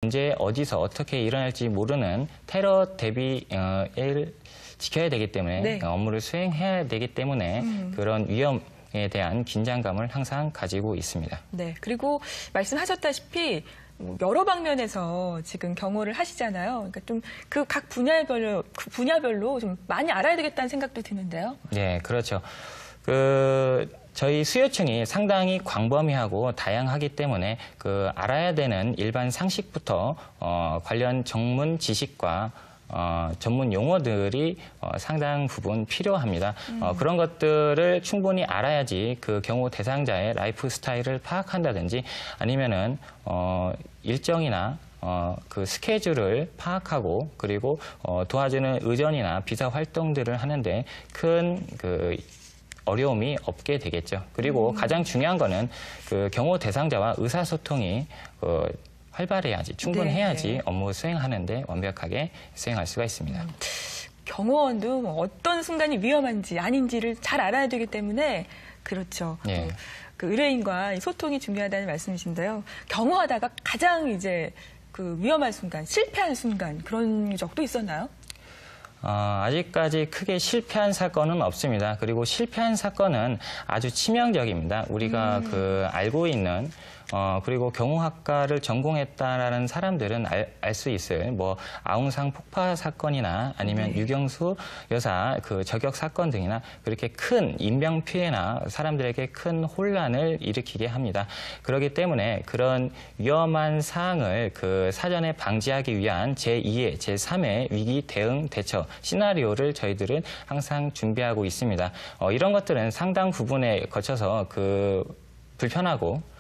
언제 어디서 어떻게 일어날지 모르는 테러 대비를 지켜야 되기 때문에 네. 업무를 수행해야 되기 때문에 그런 위험에 대한 긴장감을 항상 가지고 있습니다. 네, 그리고 말씀하셨다시피 여러 방면에서 지금 경호를 하시잖아요. 그러니까 좀 그 각 분야별로 좀 많이 알아야 되겠다는 생각도 드는데요. 네, 그렇죠. 저희 수요층이 상당히 광범위하고 다양하기 때문에 알아야 되는 일반 상식부터 관련 전문 지식과 전문 용어들이 상당 부분 필요합니다. 그런 것들을 충분히 알아야지 그 경호 대상자의 라이프 스타일을 파악한다든지 아니면은 일정이나 그 스케줄을 파악하고 그리고 도와주는 의전이나 비서 활동들을 하는데 큰 어려움이 없게 되겠죠. 그리고 가장 중요한 거는 그 경호 대상자와 의사소통이 활발해야지, 충분해야지 네. 업무 수행하는데 완벽하게 수행할 수가 있습니다. 경호원도 뭐 어떤 순간이 위험한지 아닌지를 잘 알아야 되기 때문에 그렇죠. 예. 그 의뢰인과 소통이 중요하다는 말씀이신데요. 경호하다가 가장 이제 그 위험한 순간, 실패한 순간 그런 적도 있었나요? 아직까지 크게 실패한 사건은 없습니다. 그리고 실패한 사건은 아주 치명적입니다. 우리가 알고 있는 그리고 경호학과를 전공했다라는 사람들은 알 수 있을 아웅산 폭파 사건이나 아니면 유경수 여사 저격 사건 등이나 그렇게 큰 인명 피해나 사람들에게 큰 혼란을 일으키게 합니다. 그렇기 때문에 그런 위험한 사항을 사전에 방지하기 위한 제2의, 제3의 위기 대응 대처 시나리오를 저희들은 항상 준비하고 있습니다. 이런 것들은 상당 부분에 거쳐서 불편하고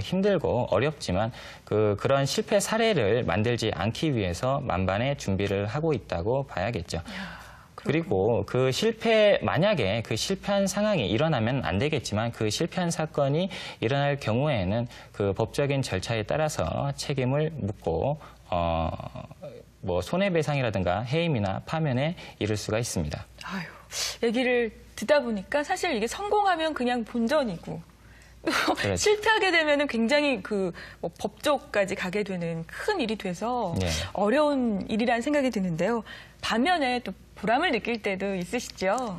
힘들고 어렵지만 그런 실패 사례를 만들지 않기 위해서 만반의 준비를 하고 있다고 봐야겠죠. 그리고 만약에 실패한 상황이 일어나면 안 되겠지만 실패한 사건이 일어날 경우에는 법적인 절차에 따라서 책임을 묻고 손해배상이라든가 해임이나 파면에 이를 수가 있습니다. 아유, 얘기를 듣다 보니까 사실 이게 성공하면 그냥 본전이고 그렇죠. 실패하게 되면은 굉장히 법적까지 가게 되는 큰 일이 돼서 네. 어려운 일이라는 생각이 드는데요. 반면에 또 보람을 느낄 때도 있으시죠?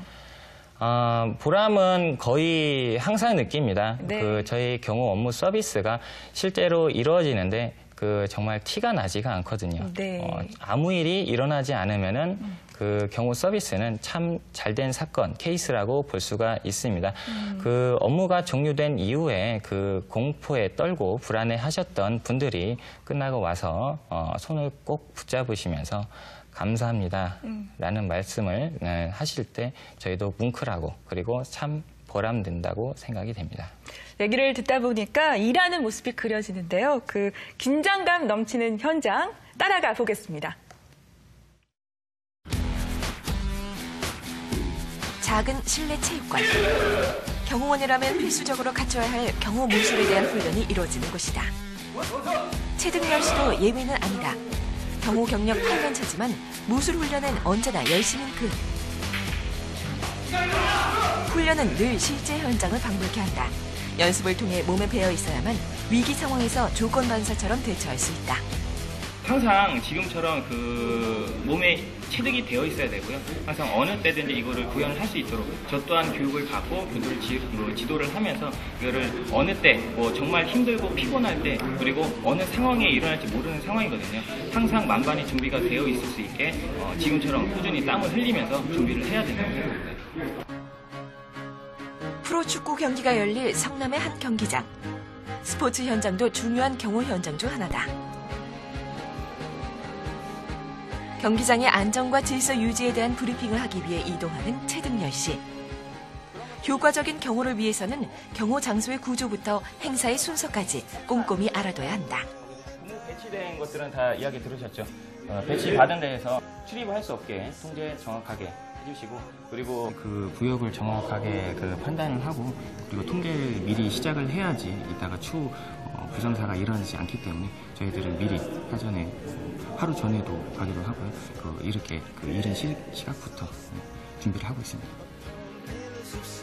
보람은 거의 항상 느낍니다. 네. 저희 경호 업무 서비스가 실제로 이루어지는데 정말 티가 나지가 않거든요. 네. 아무 일이 일어나지 않으면은 경호 서비스는 참 잘된 사건, 케이스라고 볼 수가 있습니다. 업무가 종료된 이후에 공포에 떨고 불안해 하셨던 분들이 끝나고 와서 손을 꼭 붙잡으시면서 감사합니다 라는 말씀을 하실 때 저희도 뭉클하고 그리고 참 보람된다고 생각이 됩니다. 얘기를 듣다 보니까 일하는 모습이 그려지는데요. 긴장감 넘치는 현장 따라가 보겠습니다. 작은 실내 체육관. 경호원이라면 필수적으로 갖춰야 할 경호 무술에 대한 훈련이 이루어지는 곳이다. 최등렬 씨도 예외는 아니다. 경호 경력 8년 차지만 무술 훈련은 언제나 열심인 그. 훈련은 늘 실제 현장을 방불케 한다. 연습을 통해 몸에 배어 있어야만 위기 상황에서 조건 반사처럼 대처할 수 있다. 항상 지금처럼 몸에 체득이 되어 있어야 되고요. 항상 어느 때든지 이거를 구현을 할 수 있도록 저 또한 교육을 받고 그들을 지도를 하면서 이거를 어느 때 정말 힘들고 피곤할 때 그리고 어느 상황에 일어날지 모르는 상황이거든요. 항상 만반의 준비가 되어 있을 수 있게 지금처럼 꾸준히 땀을 흘리면서 준비를 해야 된다고 생각합니다. 프로축구 경기가 열릴 성남의 한 경기장. 스포츠 현장도 중요한 경호 현장 중 하나다. 경기장의 안전과 질서 유지에 대한 브리핑을 하기 위해 이동하는 최등렬 씨. 효과적인 경호를 위해서는 경호 장소의 구조부터 행사의 순서까지 꼼꼼히 알아둬야 한다. 배치된 것들은 다 이야기 들으셨죠? 배치 받은 데에서 출입을 할 수 없게 통제 정확하게 해주시고 그리고 구역을 정확하게 판단을 하고 그리고 통제를 미리 시작을 해야지 이따가 추후 부상사가 일어나지 않기 때문에 저희들은 미리 사전에 하루 전에도 가기도 하고요. 이렇게 이른 시각부터 준비를 하고 있습니다.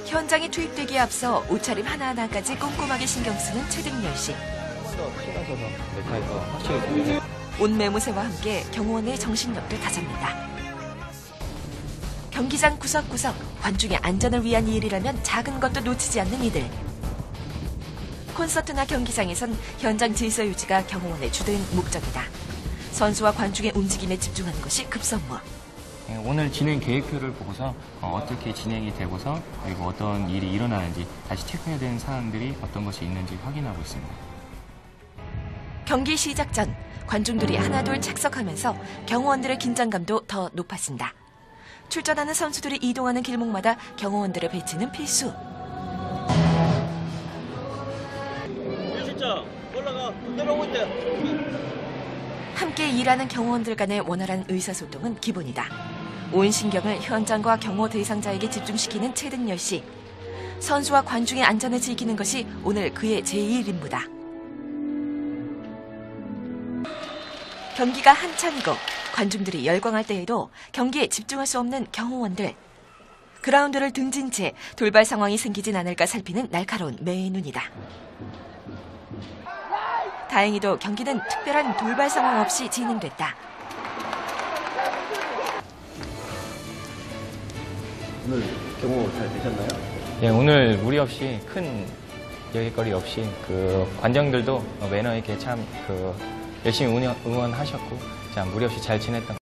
현장에 투입되기에 앞서 옷차림 하나하나까지 꼼꼼하게 신경 쓰는 최등렬 씨. 한 번 더 신경 써서 넥타이도 확실히 준비해요. 온 매무새와 함께 경호원의 정신력도 다잡니다. 경기장 구석구석 관중의 안전을 위한 일이라면 작은 것도 놓치지 않는 이들. 콘서트나 경기장에선 현장 질서 유지가 경호원의 주된 목적이다. 선수와 관중의 움직임에 집중하는 것이 급선무. 오늘 진행 계획표를 보고서 어떻게 진행이 되고서 그리고 어떤 일이 일어나는지 다시 체크해야 되는 사항들이 어떤 것이 있는지 확인하고 있습니다. 경기 시작 전 관중들이 하나둘 착석하면서 경호원들의 긴장감도 더 높아진다. 출전하는 선수들이 이동하는 길목마다 경호원들의 배치는 필수. 진짜 올라가 내려오고 있대. 함께 일하는 경호원들 간의 원활한 의사소통은 기본이다. 온 신경을 현장과 경호 대상자에게 집중시키는 최등열 씨. 선수와 관중의 안전을 지키는 것이 오늘 그의 제1 임무다. 경기가 한창이고 관중들이 열광할 때에도 경기에 집중할 수 없는 경호원들. 그라운드를 등진 채 돌발 상황이 생기진 않을까 살피는 날카로운 매의 눈이다. 다행히도 경기는 특별한 돌발 상황 없이 진행됐다. 오늘 경호 잘 되셨나요? 예, 오늘 무리 없이 큰 여깃거리 없이 관중들도 매너 있게 참 열심히 응원하셨고 참 무리 없이 잘 지냈던